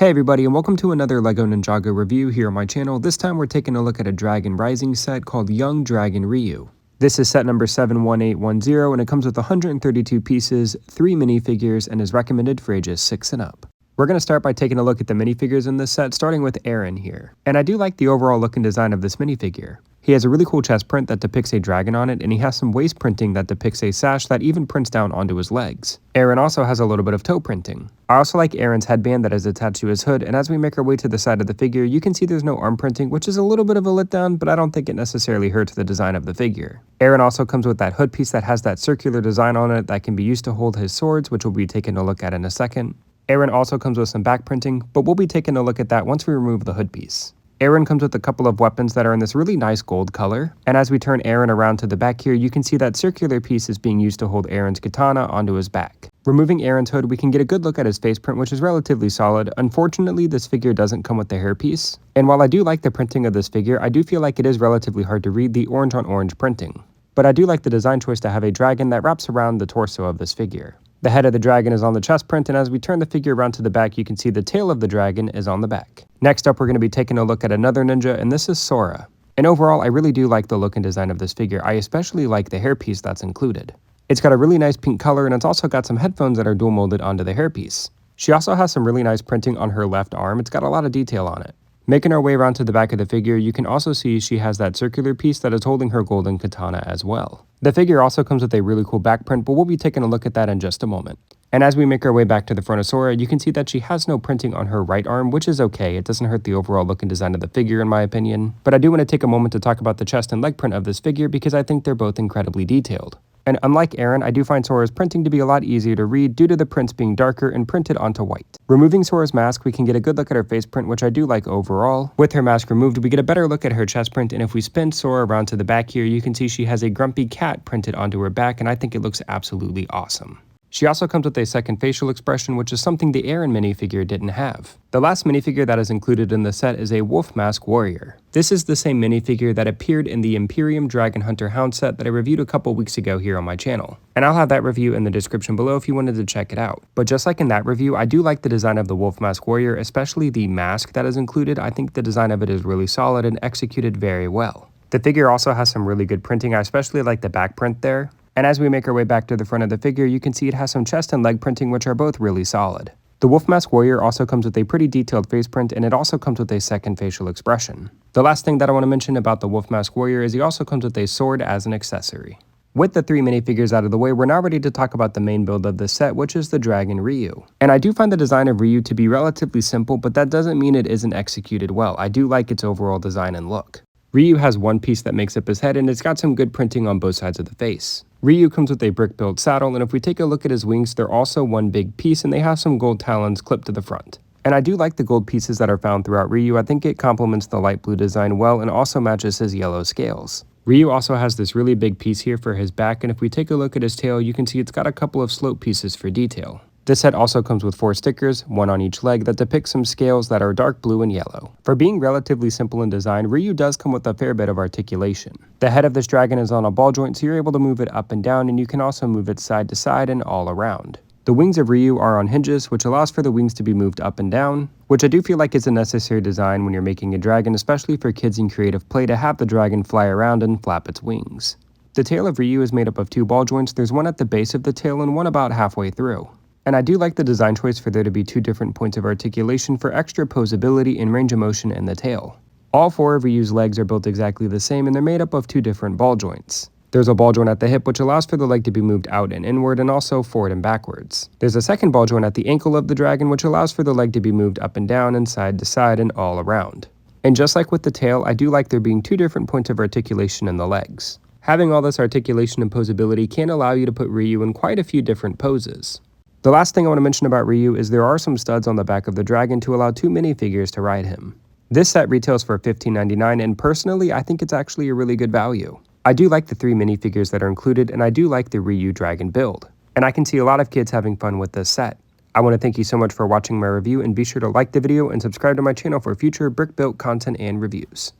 Hey everybody, and welcome to another LEGO Ninjago review here on my channel. This time we're taking a look at a Dragon Rising set called Young Dragon Riyu. This is set number 71810 and it comes with 132 pieces, 3 minifigures, and is recommended for ages 6 and up. We're going to start by taking a look at the minifigures in this set, starting with Aaron here. And I do like the overall look and design of this minifigure. He has a really cool chest print that depicts a dragon on it, and he has some waist printing that depicts a sash that even prints down onto his legs. Aaron also has a little bit of toe printing. I also like Aaron's headband that is attached to his hood, and as we make our way to the side of the figure, you can see there's no arm printing, which is a little bit of a letdown, but I don't think it necessarily hurts the design of the figure. Aaron also comes with that hood piece that has that circular design on it that can be used to hold his swords, which we'll be taking a look at in a second. Aaron also comes with some back printing, but we'll be taking a look at that once we remove the hood piece. Aaron comes with a couple of weapons that are in this really nice gold color, and as we turn Aaron around to the back here, you can see that circular piece is being used to hold Aaron's katana onto his back. Removing Aaron's hood, we can get a good look at his face print, which is relatively solid. Unfortunately, this figure doesn't come with the hairpiece, and while I do like the printing of this figure, I do feel like it is relatively hard to read the orange on orange printing. But I do like the design choice to have a dragon that wraps around the torso of this figure. The head of the dragon is on the chest print, and as we turn the figure around to the back, you can see the tail of the dragon is on the back. Next up, we're going to be taking a look at another ninja, and this is Sora. And overall, I really do like the look and design of this figure. I especially like the hairpiece that's included. It's got a really nice pink color, and it's also got some headphones that are dual molded onto the hairpiece. She also has some really nice printing on her left arm. It's got a lot of detail on it. Making our way around to the back of the figure, you can also see she has that circular piece that is holding her golden katana as well. The figure also comes with a really cool back print, but we'll be taking a look at that in just a moment. And as we make our way back to the front of Sora, you can see that she has no printing on her right arm, which is okay. It doesn't hurt the overall look and design of the figure in my opinion. But I do want to take a moment to talk about the chest and leg print of this figure because I think they're both incredibly detailed. And unlike Aaron, I do find Sora's printing to be a lot easier to read due to the prints being darker and printed onto white. Removing Sora's mask, we can get a good look at her face print, which I do like overall. With her mask removed, we get a better look at her chest print, and if we spin Sora around to the back here, you can see she has a grumpy cat printed onto her back, and I think it looks absolutely awesome. She also comes with a second facial expression, which is something the Aaron minifigure didn't have. The last minifigure that is included in the set is a Wolf Mask Warrior. This is the same minifigure that appeared in the Imperium Dragon Hunter Hound set that I reviewed a couple weeks ago here on my channel. And I'll have that review in the description below if you wanted to check it out. But just like in that review, I do like the design of the Wolf Mask Warrior, especially the mask that is included. I think the design of it is really solid and executed very well. The figure also has some really good printing. I especially like the back print there. And as we make our way back to the front of the figure, you can see it has some chest and leg printing, which are both really solid. The Wolf Mask Warrior also comes with a pretty detailed face print, and it also comes with a second facial expression. The last thing that I want to mention about the Wolf Mask Warrior is he also comes with a sword as an accessory. With the 3 minifigures out of the way, we're now ready to talk about the main build of this set, which is the Dragon Riyu. And I do find the design of Riyu to be relatively simple, but that doesn't mean it isn't executed well. I do like its overall design and look. Riyu has one piece that makes up his head, and it's got some good printing on both sides of the face. Riyu comes with a brick-built saddle, and if we take a look at his wings, they're also one big piece, and they have some gold talons clipped to the front. And I do like the gold pieces that are found throughout Riyu. I think it complements the light blue design well and also matches his yellow scales. Riyu also has this really big piece here for his back, and if we take a look at his tail, you can see it's got a couple of slope pieces for detail. This set also comes with 4 stickers, one on each leg, that depict some scales that are dark blue and yellow. For being relatively simple in design, Riyu does come with a fair bit of articulation. The head of this dragon is on a ball joint, so you're able to move it up and down, and you can also move it side to side and all around. The wings of Riyu are on hinges, which allows for the wings to be moved up and down, which I do feel like is a necessary design when you're making a dragon, especially for kids in creative play to have the dragon fly around and flap its wings. The tail of Riyu is made up of 2 ball joints. There's one at the base of the tail and one about halfway through. And I do like the design choice for there to be 2 different points of articulation for extra posability and range of motion in the tail. All 4 of Ryu's legs are built exactly the same, and they're made up of 2 different ball joints. There's a ball joint at the hip, which allows for the leg to be moved out and inward, and also forward and backwards. There's a second ball joint at the ankle of the dragon, which allows for the leg to be moved up and down and side to side and all around. And just like with the tail, I do like there being 2 different points of articulation in the legs. Having all this articulation and posability can allow you to put Riyu in quite a few different poses. The last thing I want to mention about Riyu is there are some studs on the back of the dragon to allow 2 minifigures to ride him. This set retails for $15.99, and personally I think it's actually a really good value. I do like the 3 minifigures that are included, and I do like the Riyu dragon build. And I can see a lot of kids having fun with this set. I want to thank you so much for watching my review, and be sure to like the video and subscribe to my channel for future brick-built content and reviews.